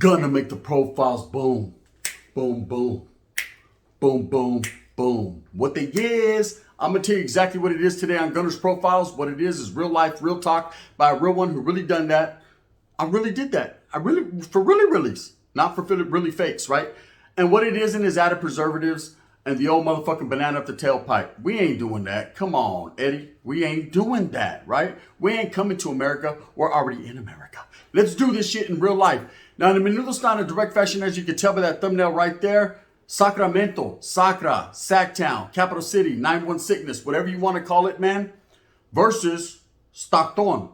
Gonna make the profiles boom, boom, boom, boom, boom, boom. What they is, I'm gonna tell you exactly what it is today on Gunner's Profiles. What it is real life, real talk by a real one who really done that. I really did that. For reallies, not for really fakes, right? And what it is added preservatives and the old motherfucking banana up the tailpipe. We ain't doing that. Come on, Eddie. We ain't doing that, right? We ain't coming to America. We're already in America. Let's do this shit in real life. Now, in the Menudo style in direct fashion, as you can tell by that thumbnail right there, Sacramento, Sacktown, capital city, 9-1 sickness, whatever you want to call it, man, versus Stockton,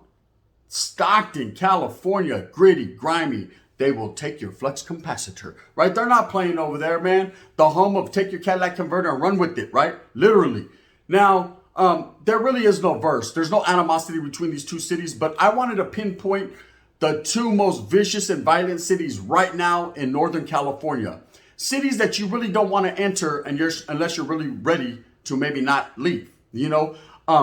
California, gritty, grimy. They will take your flux capacitor, right? They're not playing over there, man. The home of take your Cadillac converter and run with it, right? Literally. Now, there really is no verse. There's no animosity between these two cities, but I wanted to pinpoint the two most vicious and violent cities right now in Northern California. Cities that you really don't want to enter unless you're really ready to maybe not leave. You know,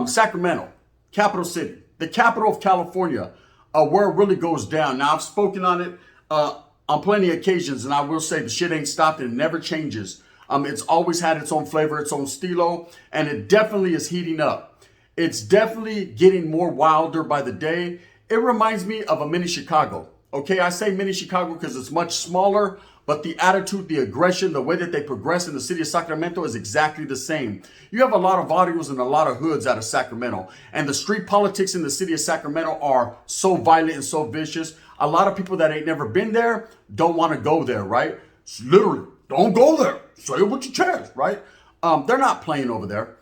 Sacramento, capital city, the capital of California, where it really goes down. Now, I've spoken on it on plenty of occasions, and I will say the shit ain't stopped and it never changes. It's always had its own flavor, its own stilo, and it definitely is heating up. It's definitely getting more wilder by the day. It reminds me of a mini Chicago. Okay, I say mini Chicago because it's much smaller, but the attitude, the aggression, the way that they progress in the city of Sacramento is exactly the same. You have a lot of barrios and a lot of hoods out of Sacramento, and the street politics in the city of Sacramento are so violent and so vicious. A lot of people that ain't never been there don't want to go there, right? It's literally, don't go there. Say it with your chest, right? They're not playing over there.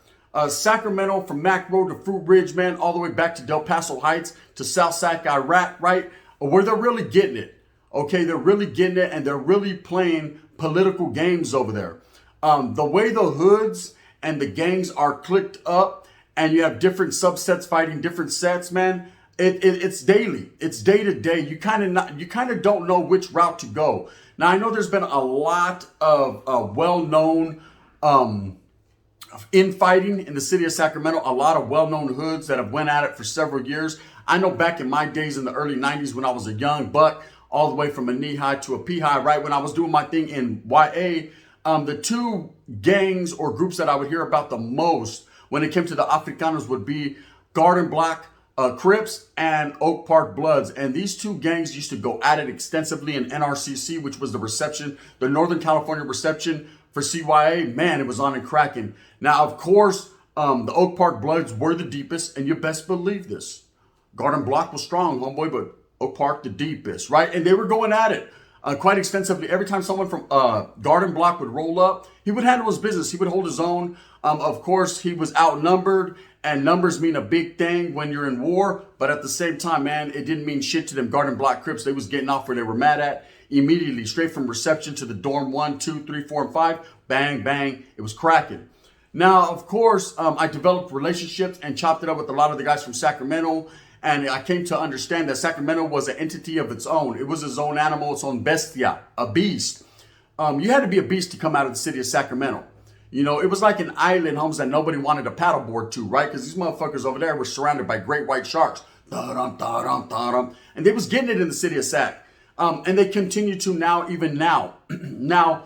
Sacramento from Mac Road to Fruit Ridge, man, all the way back to Del Paso Heights to South Sac, Iraq, right? Where they're really getting it. Okay, they're really getting it, and they're really playing political games over there. The way the hoods and the gangs are clicked up, and you have different subsets fighting different sets, man. It's daily. It's day to day. You kind of don't know which route to go. Now, I know there's been a lot of well-known infighting in the city of Sacramento. A lot of well-known hoods that have went at it for several years. I know back in my days in the early 90s when I was a young buck, all the way from a knee high to a pea high, right? When I was doing my thing in YA, the two gangs or groups that I would hear about the most when it came to the Africanos would be Garden Block Crips and Oak Park Bloods. And these two gangs used to go at it extensively in NRCC, which was the Northern California reception for CYA. Man, it was on and cracking. Now, of course, the Oak Park Bloods were the deepest, and you best believe this. Garden Block was strong, homeboy, but Oak Park the deepest, right? And they were going at it quite extensively. Every time someone from Garden Block would roll up, he would handle his business. He would hold his own. Of course, he was outnumbered, and numbers mean a big thing when you're in war. But at the same time, man, it didn't mean shit to them Garden Block Crips. They was getting off where they were mad at immediately, straight from reception to the dorm 1, 2, 3, 4, and 5. Bang, bang. It was cracking. Now, of course, I developed relationships and chopped it up with a lot of the guys from Sacramento. And I came to understand that Sacramento was an entity of its own. It was its own animal, its own bestia, a beast. You had to be a beast to come out of the city of Sacramento. You know, it was like an island, homes that nobody wanted a paddleboard to, right? Because these motherfuckers over there were surrounded by great white sharks. And they was getting it in the city of Sac. And they continue to now, even now. Now,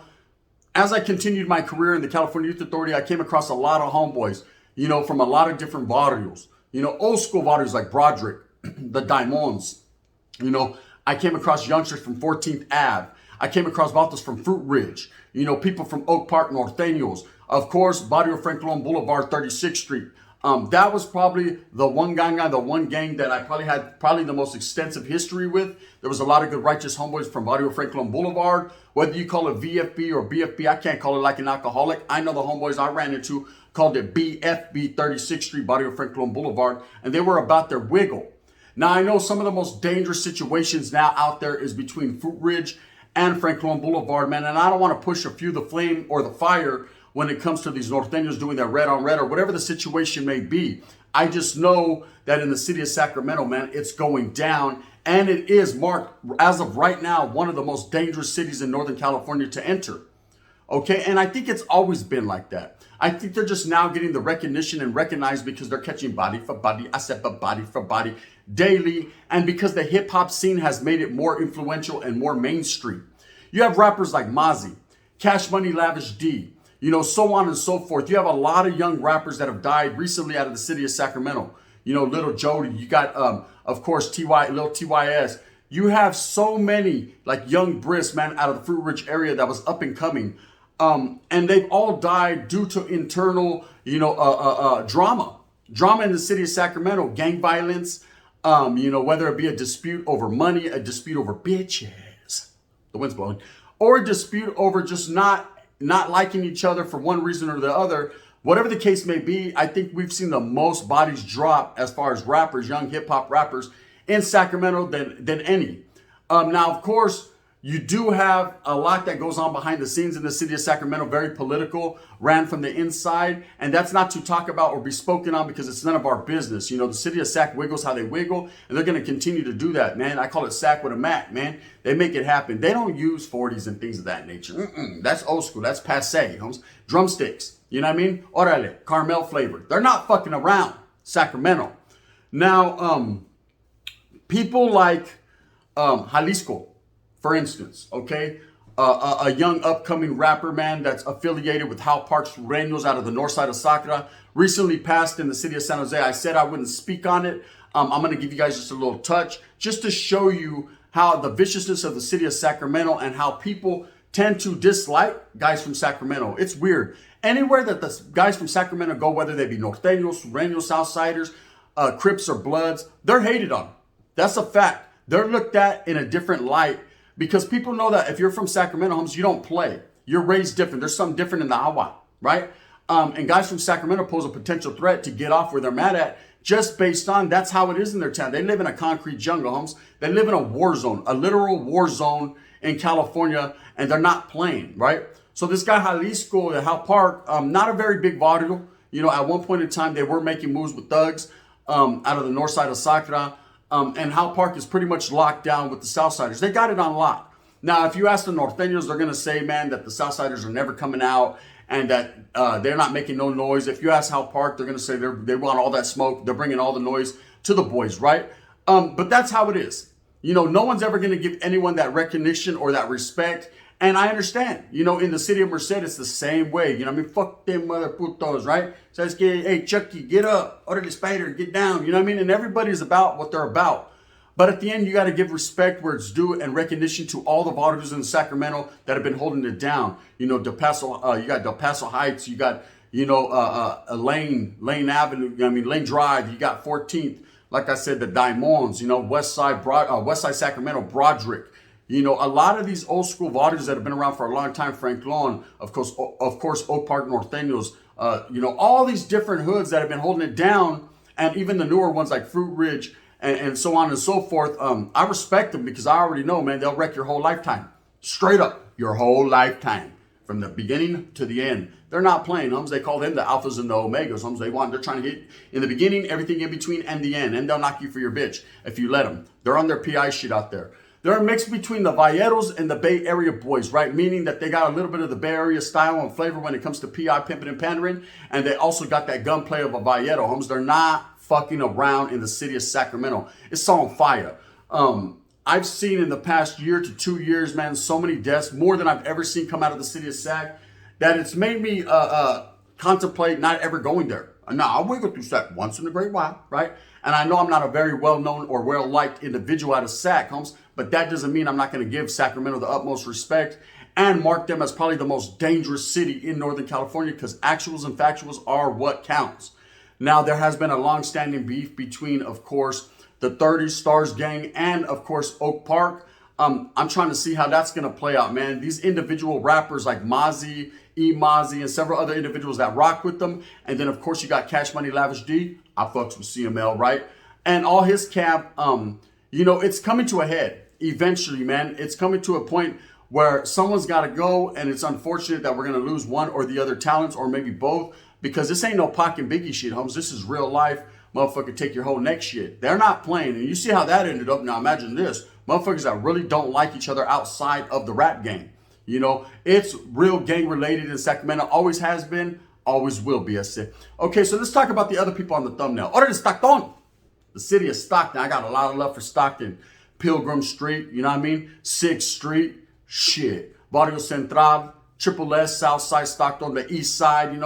as I continued my career in the California Youth Authority, I came across a lot of homeboys, you know, from a lot of different barrios. You know, old school barrios like Broderick, the Diamonds. You know, I came across youngsters from 14th Ave. I came across vatos from Fruit Ridge. You know, people from Oak Park, Norteños. Of course, Barrio Franklin Boulevard, 36th Street. That was probably the one gang that I probably had the most extensive history with. There was a lot of good righteous homeboys from Barrio Franklin Boulevard. Whether you call it VFB or BFB, I can't call it like an alcoholic. I know the homeboys I ran into called it BFB, 36th Street, Barrio Franklin Boulevard, and they were about their wiggle. Now, I know some of the most dangerous situations now out there is between Fruit Ridge and Franklin Boulevard, man, and I don't want to push or fuel the flame or the fire when it comes to these Norteños doing their red on red or whatever the situation may be. I just know that in the city of Sacramento, man, it's going down, and it is marked, as of right now, one of the most dangerous cities in Northern California to enter. Okay, and I think it's always been like that. I think they're just now getting the recognition and recognized because they're catching body for body, I said but body for body daily, and because the hip hop scene has made it more influential and more mainstream. You have rappers like Mozzie, Cash Money Lavish D, so on and so forth. You have a lot of young rappers that have died recently out of the city of Sacramento. Little Jody, you got, of course, Lil TYS. You have so many like young Briss, man, out of the Fruit Ridge area that was up and coming. And they've all died due to internal, drama in the city of Sacramento, gang violence, whether it be a dispute over money, a dispute over bitches, the wind's blowing, or a dispute over just not liking each other for one reason or the other. Whatever the case may be, I think we've seen the most bodies drop as far as rappers, young hip hop rappers in Sacramento than any. Now, of course, you do have a lot that goes on behind the scenes in the city of Sacramento, very political, ran from the inside. And that's not to talk about or be spoken on because it's none of our business. The city of Sac wiggles how they wiggle, and they're going to continue to do that, man. I call it Sac with a Mac, man. They make it happen. They don't use 40s and things of that nature. That's old school. That's passe, homes. Drumsticks. You know what I mean? Orale, caramel flavor. They're not fucking around, Sacramento. Now, people like Jalisco, for instance, okay? A young upcoming rapper, man, that's affiliated with Hal Park's Renos out of the north side of Sacra, recently passed in the city of San Jose. I said I wouldn't speak on it. I'm going to give you guys just a little touch just to show you how the viciousness of the city of Sacramento and how people tend to dislike guys from Sacramento. It's weird. Anywhere that the guys from Sacramento go, whether they be norteños, sureños, southsiders, Crips or Bloods, they're hated on. That's a fact. They're looked at in a different light because people know that if you're from Sacramento, homes, you don't play. You're raised different. There's something different in the agua, right? And guys from Sacramento pose a potential threat to get off where they're mad at just based on that's how it is in their town. They live in a concrete jungle, homes. They live in a war zone, a literal war zone in California, and they're not playing, right? So this guy Jalisco at Hal Park, not a very big vaudeville. At one point in time, they were making moves with thugs out of the north side of Sacra. And Hal Park is pretty much locked down with the Southsiders. They got it on lock. Now, if you ask the Norteños, they're going to say, man, that the Southsiders are never coming out and that they're not making no noise. If you ask Hal Park, they're going to say they want all that smoke. They're bringing all the noise to the boys, right? But that's how it is. No one's ever going to give anyone that recognition or that respect. And I understand, in the city of Merced, it's the same way. Fuck them mother putos, right? So it's hey, Chucky, get up. Orderly Spider, get down. And everybody's about what they're about. But at the end, you got to give respect where it's due and recognition to all the vaudevilles in Sacramento that have been holding it down. Del Paso, you got Del Paso Heights, you got, Lane Avenue, Lane Drive, you got 14th. Like I said, the Diamonds, West Side Sacramento, Broderick. A lot of these old school vaudevilles that have been around for a long time, Frank Lawn, of course, Oak Park Norteños, all these different hoods that have been holding it down, and even the newer ones like Fruit Ridge and so on and so forth. I respect them because I already know, man, they'll wreck your whole lifetime. Straight up, your whole lifetime. From the beginning to the end. They're not playing, homes. They call them the alphas and the omegas, homes. They're trying to hit in the beginning, everything in between, and the end. And they'll knock you for your bitch if you let them. They're on their PI shit out there. They're a mix between the Valleros and the Bay Area boys, right? Meaning that they got a little bit of the Bay Area style and flavor when it comes to PI, pimping, and pandering. And they also got that gunplay of a Vallero, homes. They're not fucking around in the city of Sacramento. It's on fire. I've seen in the past year to 2 years, man, so many deaths, more than I've ever seen come out of the city of Sac, that it's made me contemplate not ever going there. Now, I'll wiggle through Sac once in a great while, right? And I know I'm not a very well-known or well-liked individual out of Sac, homes, but that doesn't mean I'm not going to give Sacramento the utmost respect and mark them as probably the most dangerous city in Northern California because actuals and factuals are what counts. Now, there has been a long-standing beef between, of course, the 30 Stars gang and, of course, Oak Park. I'm trying to see how that's going to play out, man. These individual rappers like Mozzie, E-Mozzie, and several other individuals that rock with them. And then, of course, you got Cash Money Lavish D. I fucks with CML, right? And all his camp, it's coming to a head eventually, man. It's coming to a point where someone's got to go, and it's unfortunate that we're going to lose one or the other talents or maybe both because this ain't no Pac and Biggie shit, homes. This is real life. Motherfucker, take your whole neck shit. They're not playing. And you see how that ended up. Now imagine this. Motherfuckers that really don't like each other outside of the rap game. It's real gang related in Sacramento. Always has been, always will be, I said. Okay, so let's talk about the other people on the thumbnail. Ahora de Stockton, the city of Stockton. I got a lot of love for Stockton. Pilgrim Street, you know what I mean? 6th Street, shit. Barrio Central, Triple S, South Side Stockton, the East Side,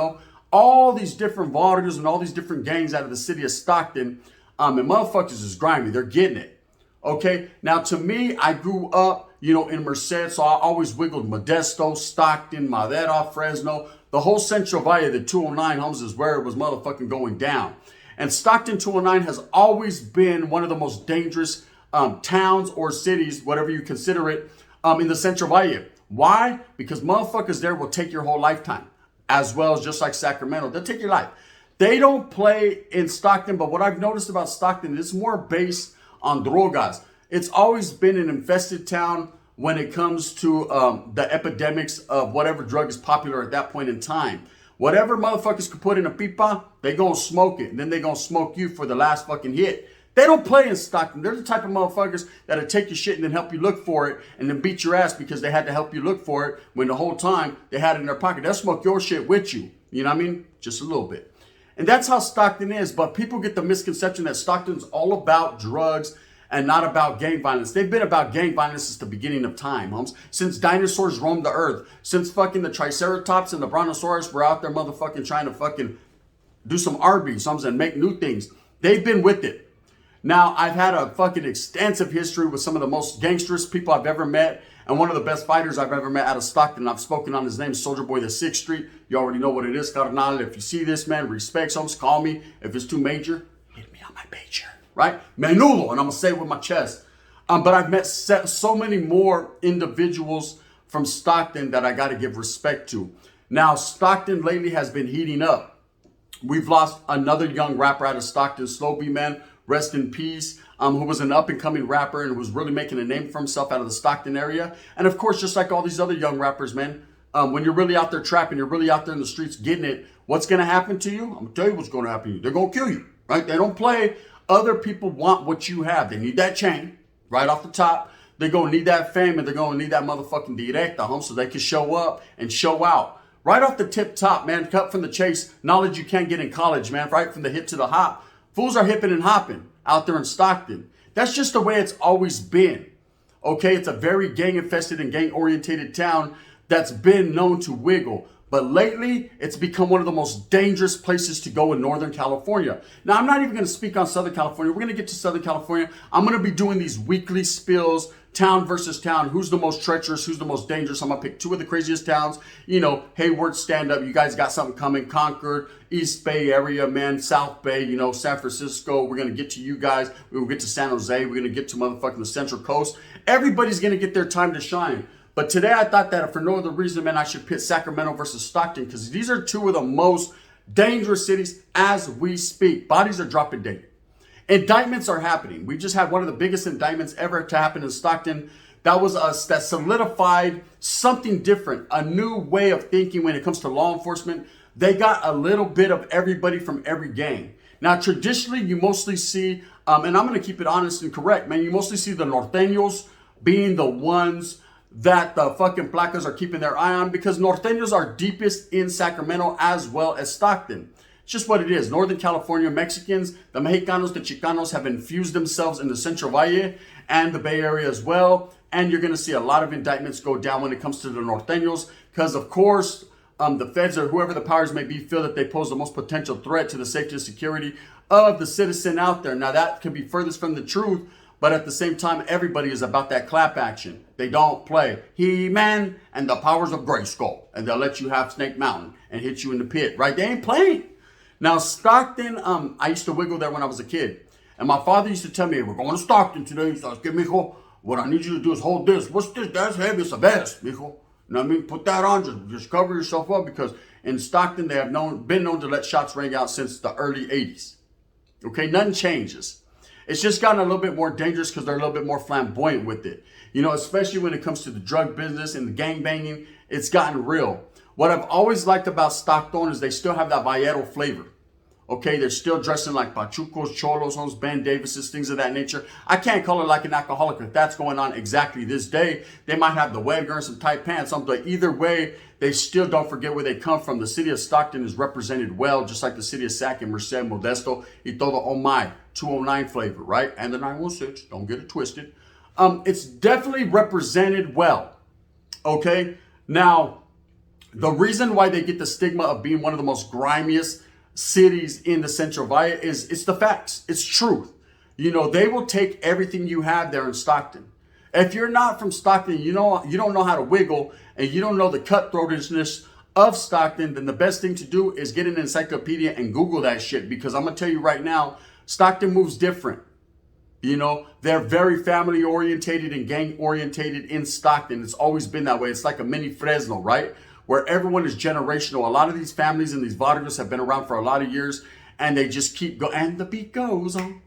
all these different barrios and all these different gangs out of the city of Stockton. And motherfuckers is grimy. They're getting it. Okay, now to me, I grew up, in Merced, so I always wiggled Modesto, Stockton, Madera, Fresno. The whole Central Valle, the 209 homes is where it was motherfucking going down. And Stockton 209 has always been one of the most dangerous towns or cities, whatever you consider it, in the Central Valle. Why? Because motherfuckers there will take your whole lifetime, as well as just like Sacramento. They'll take your life. They don't play in Stockton, but what I've noticed about Stockton is more based on drogas. It's always been an infested town when it comes to the epidemics of whatever drug is popular at that point in time. Whatever motherfuckers could put in a pipa, they gonna smoke it. And then they gonna smoke you for the last fucking hit. They don't play in Stockton. They're the type of motherfuckers that'll take your shit and then help you look for it and then beat your ass because they had to help you look for it when the whole time they had it in their pocket. They'll smoke your shit with you. You know what I mean? Just a little bit. And that's how Stockton is. But people get the misconception that Stockton's all about drugs and not about gang violence. They've been about gang violence since the beginning of time, homes. Since dinosaurs roamed the earth. Since fucking the Triceratops and the Brontosaurus were out there motherfucking trying to fucking do some Arby's, homes, and make new things. They've been with it. Now, I've had a fucking extensive history with some of the most gangsterous people I've ever met. And one of the best fighters I've ever met out of Stockton. I've spoken on his name, Soldier Boy, the 6th Street. You already know what it is, Carnal. If you see this, man, respect, homes, call me. If it's too major, hit me on my pager, right? Menudo, and I'm going to say it with my chest. But I've met so many more individuals from Stockton that I got to give respect to. Now, Stockton lately has been heating up. We've lost another young rapper out of Stockton, Slow B, man. Rest in peace, who was an up-and-coming rapper and was really making a name for himself out of the Stockton area. And, of course, just like all these other young rappers, man, when you're really out there trapping, you're really out there in the streets getting it, what's going to happen to you? I'm going to tell you what's going to happen to you. They're going to kill you, right? They don't play. Other people want what you have. They need that chain right off the top. They're going to need that fame, and they're going to need that motherfucking directa, home, so they can show up and show out. Right off the tip top, man, cut from the chase, knowledge you can't get in college, man, right from the hip to the hop. Fools are hipping and hopping out there in Stockton. That's just the way it's always been. Okay, it's a very gang-infested and gang-orientated town that's been known to wiggle. But lately, it's become one of the most dangerous places to go in Northern California. Now, I'm not even going to speak on Southern California. We're going to get to Southern California. I'm going to be doing these weekly spills, town versus town. Who's the most treacherous? Who's the most dangerous? I'm going to pick 2 of the craziest towns. Hayward, stand up. You guys got something coming. Concord, East Bay area, man. South Bay, San Francisco. We're going to get to you guys. We'll get to San Jose. We're going to get to motherfucking the Central Coast. Everybody's going to get their time to shine. But today I thought that for no other reason, man, I should pit Sacramento versus Stockton because these are 2 of the most dangerous cities as we speak. Bodies are dropping daily. Indictments are happening. We just had one of the biggest indictments ever to happen in Stockton. That was us. That solidified something different, a new way of thinking when it comes to law enforcement. They got a little bit of everybody from every gang. Now, traditionally, you mostly see, and I'm going to keep it honest and correct, man, you mostly see the norteños being the ones that the fucking placas are keeping their eye on because norteños are deepest in Sacramento as well as Stockton. It's just what it is. Northern California Mexicans, the Mexicanos, the Chicanos have infused themselves in the Central Valle and the Bay Area as well. And you're going to see a lot of indictments go down when it comes to the norteños because, of course, the feds or whoever the powers may be feel that they pose the most potential threat to the safety and security of the citizen out there. Now, that can be furthest from the truth. But at the same time, everybody is about that clap action. They don't play He-Man and the powers of Grayskull. And they'll let you have Snake Mountain and hit you in the pit, right? They ain't playing. Now, Stockton, I used to wiggle there when I was a kid. And my father used to tell me, we're going to Stockton today. He says, mijo, what I need you to do is hold this. What's this? That's heavy. It's a vest, mijo. You know what I mean? Put that on. Just cover yourself up because in Stockton, they have been known to let shots ring out since the early 80s. Okay, nothing changes. It's just gotten a little bit more dangerous because they're a little bit more flamboyant with it. Especially when it comes to the drug business and the gang banging, it's gotten real. What I've always liked about Stockton is they still have that Vallero flavor. Okay, they're still dressing like pachucos, cholos, homes, Ben Davises, things of that nature. I can't call it like an alcoholic if that's going on exactly this day. They might have the Wegger and some tight pants on, but either way, they still don't forget where they come from. The city of Stockton is represented well, just like the city of Sac and Merced, Modesto, y todo oh my, 209 flavor, right? And the 916, don't get it twisted. It's definitely represented well, okay? Now, the reason why they get the stigma of being one of the most grimiest cities in the Central Valley is it's the facts. It's truth. You know, they will take everything you have there in Stockton. If you're not from Stockton, you don't know how to wiggle and you don't know the cutthroatness of Stockton, then the best thing to do is get an encyclopedia and Google that shit, because I'm going to tell you right now, Stockton moves different. You know, they're very family orientated and gang orientated in Stockton. It's always been that way. It's like a mini Fresno, right? Where everyone is generational. A lot of these families and these barrios have been around for a lot of years, and they just keep going. And the beat goes on,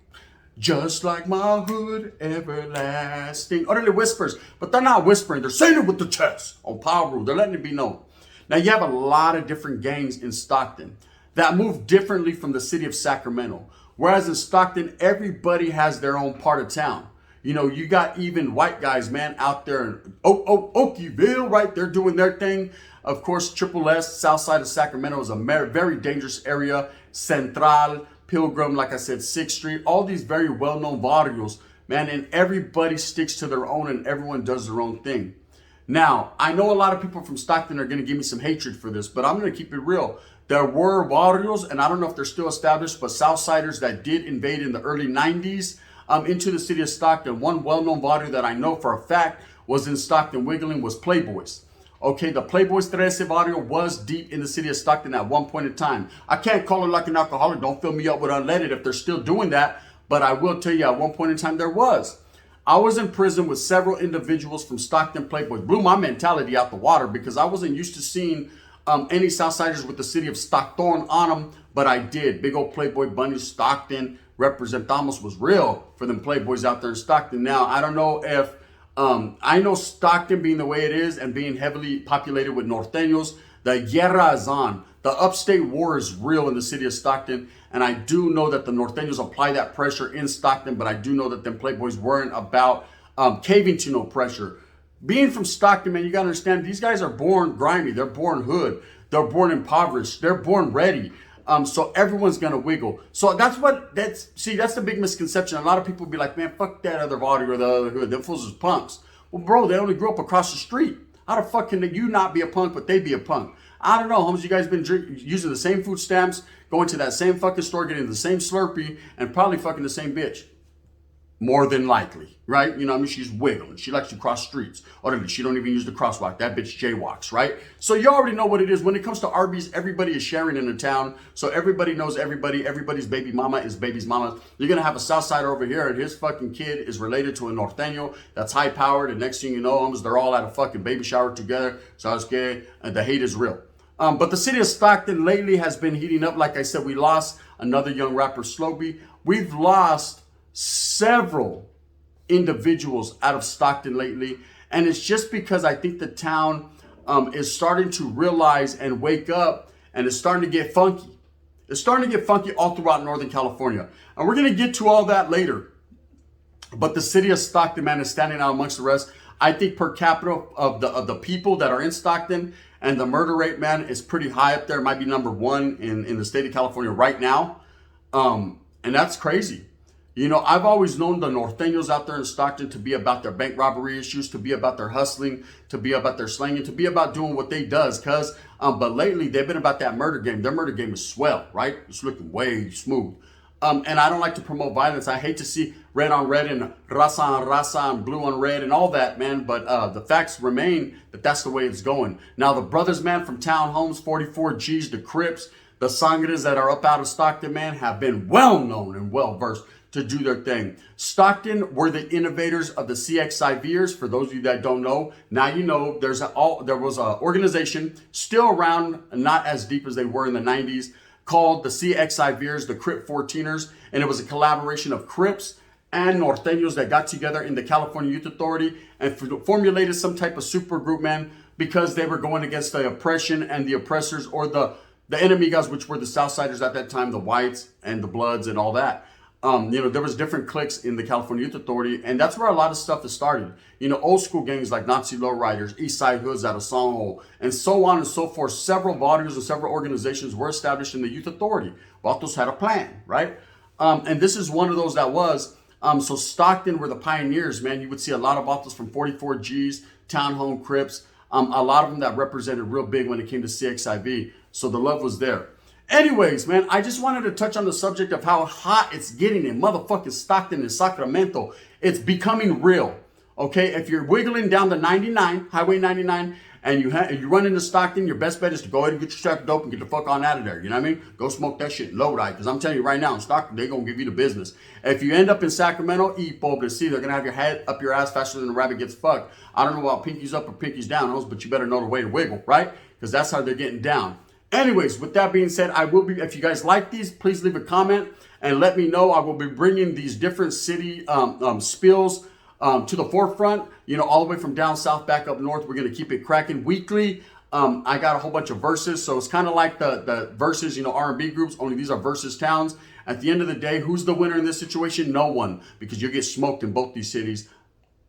just like my hood, everlasting. Utterly whispers, but they're not whispering. They're saying it with the chest on Power Rule. They're letting it be known. Now, you have a lot of different gangs in Stockton that move differently from the city of Sacramento. Whereas in Stockton, everybody has their own part of town. You know, you got even white guys, man, out there in Okieville, right? They're doing their thing. Of course, Triple S, south side of Sacramento, is a very dangerous area. Central, Pilgrim, like I said, 6th Street, all these very well-known barrios, man, and everybody sticks to their own and everyone does their own thing. Now, I know a lot of people from Stockton are going to give me some hatred for this, but I'm going to keep it real. There were barrios, and I don't know if they're still established, but Southsiders that did invade in the early 90s into the city of Stockton. One well-known barrio that I know for a fact was in Stockton Wiggling was Playboys. Okay, the Playboys 13 barrio was deep in the city of Stockton at one point in time. I can't call it like an alcoholic. Don't fill me up with unleaded if they're still doing that. But I will tell you, at one point in time, there was. I was in prison with several individuals from Stockton Playboys. Blew my mentality out the water because I wasn't used to seeing any Southsiders with the city of Stockton on them. But I did. Big old Playboy bunny, Stockton. Representamos was real for them Playboys out there in Stockton. Now, I don't know if I know Stockton being the way it is and being heavily populated with norteños, the guerra is on. The upstate war is real in the city of Stockton. And I do know that the norteños apply that pressure in Stockton, but I do know that them Playboys weren't about caving to no pressure. Being from Stockton, man, you got to understand, these guys are born grimy. They're born hood. They're born impoverished. They're born ready. So everyone's going to wiggle. So that's the big misconception. A lot of people be like, man, fuck that other body or the other hood. Them fools is punks. Well, bro, they only grew up across the street. How the fuck can you not be a punk, but they be a punk? I don't know, homies. You guys been using the same food stamps, going to that same fucking store, getting the same Slurpee, and probably fucking the same bitch. More than likely, right? You know what I mean? She's wiggling. She likes to cross streets. Or she don't even use the crosswalk. That bitch jaywalks, right? So you already know what it is. When it comes to Arby's, everybody is sharing in the town. So everybody knows everybody. Everybody's baby mama is baby's mama. You're going to have a Southsider over here, and his fucking kid is related to a Norteño that's high-powered. And next thing you know, they're all at a fucking baby shower together. So I was scared. And the hate is real. But the city of Stockton lately has been heating up. Like I said, we lost another young rapper, Slowby. We've lost several individuals out of Stockton lately. And it's just because I think the town is starting to realize and wake up, and it's starting to get funky. It's starting to get funky all throughout Northern California. And we're going to get to all that later. But the city of Stockton, man, is standing out amongst the rest. I think per capita of the people that are in Stockton, and the murder rate, man, is pretty high up there. It might be number one in the state of California right now. And that's crazy. You know, I've always known the Norteños out there in Stockton to be about their bank robbery issues, to be about their hustling, to be about their slanging, to be about doing what they does. But lately, they've been about that murder game. Their murder game is swell, right? It's looking way smooth. And I don't like to promote violence. I hate to see red on red and raza on raza and blue on red and all that, man. But the facts remain that that's the way it's going. Now, the brothers, man, from Townhomes, 44 Gs, the Crips, the Sangres that are up out of Stockton, man, have been well known and well versed to do their thing. Stockton were the innovators of the CXIVers. For those of you that don't know, now you know. There was an organization still around, not as deep as they were in the 90s, called the CXIVers, the Crip 14ers, and it was a collaboration of Crips and Norteños that got together in the California Youth Authority and formulated some type of super group, man, because they were going against the oppression and the oppressors, or the the Enemigas, which were the Southsiders at that time, the Whites and the Bloods and all that. There was different cliques in the California Youth Authority, and that's where a lot of stuff is started. Old school gangs like Nazi Lowriders, East Side Hoods out of Songhole, and so on and so forth. Several bodies and several organizations were established in the Youth Authority. Vatos had a plan, right? And this is one of those that was. So Stockton were the pioneers, man. You would see a lot of vatos from 44Gs, Townhome Crips, a lot of them that represented real big when it came to CXIV. So the love was there. Anyways, man, I just wanted to touch on the subject of how hot it's getting in motherfucking Stockton and Sacramento. It's becoming real, okay? If you're wiggling down the 99, Highway 99, and you run into Stockton, your best bet is to go ahead and get your strap of dope and get the fuck on out of there. You know what I mean? Go smoke that shit low ride, because I'm telling you right now, in Stockton, they're going to give you the business. If you end up in Sacramento, pobre, see, they're going to have your head up your ass faster than the rabbit gets fucked. I don't know about pinkies up or pinkies down, but you better know the way to wiggle, right? Because that's how they're getting down. Anyways, with that being said, I will be, if you guys like these, please leave a comment and let me know. I will be bringing these different city spills to the forefront, all the way from down south back up north. We're going to keep it cracking weekly. I got a whole bunch of verses, so it's kind of like the verses, R&B groups, only these are versus towns. At the end of the day, who's the winner in this situation? No one, because you get smoked in both these cities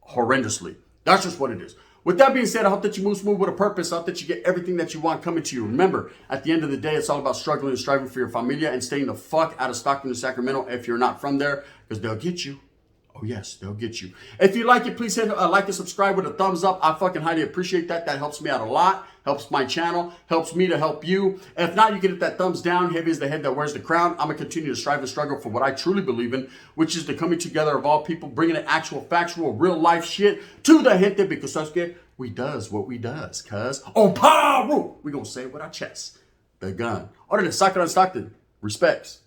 horrendously. That's just what it is. With that being said, I hope that you move smooth with a purpose. I hope that you get everything that you want coming to you. Remember, at the end of the day, it's all about struggling and striving for your familia and staying the fuck out of Stockton and Sacramento if you're not from there, because they'll get you. Oh, yes, they'll get you. If you like it, please hit like and subscribe with a thumbs up. I fucking highly appreciate that. That helps me out a lot. Helps my channel. Helps me to help you. If not, you can hit that thumbs down. Heavy is the head that wears the crown. I'm going to continue to strive and struggle for what I truly believe in, which is the coming together of all people, bringing an actual, factual, real life shit to the gente, because we does what we does, cuz. Oh, power! We going to say it with our chest. The gun. Other than Stockton, respects.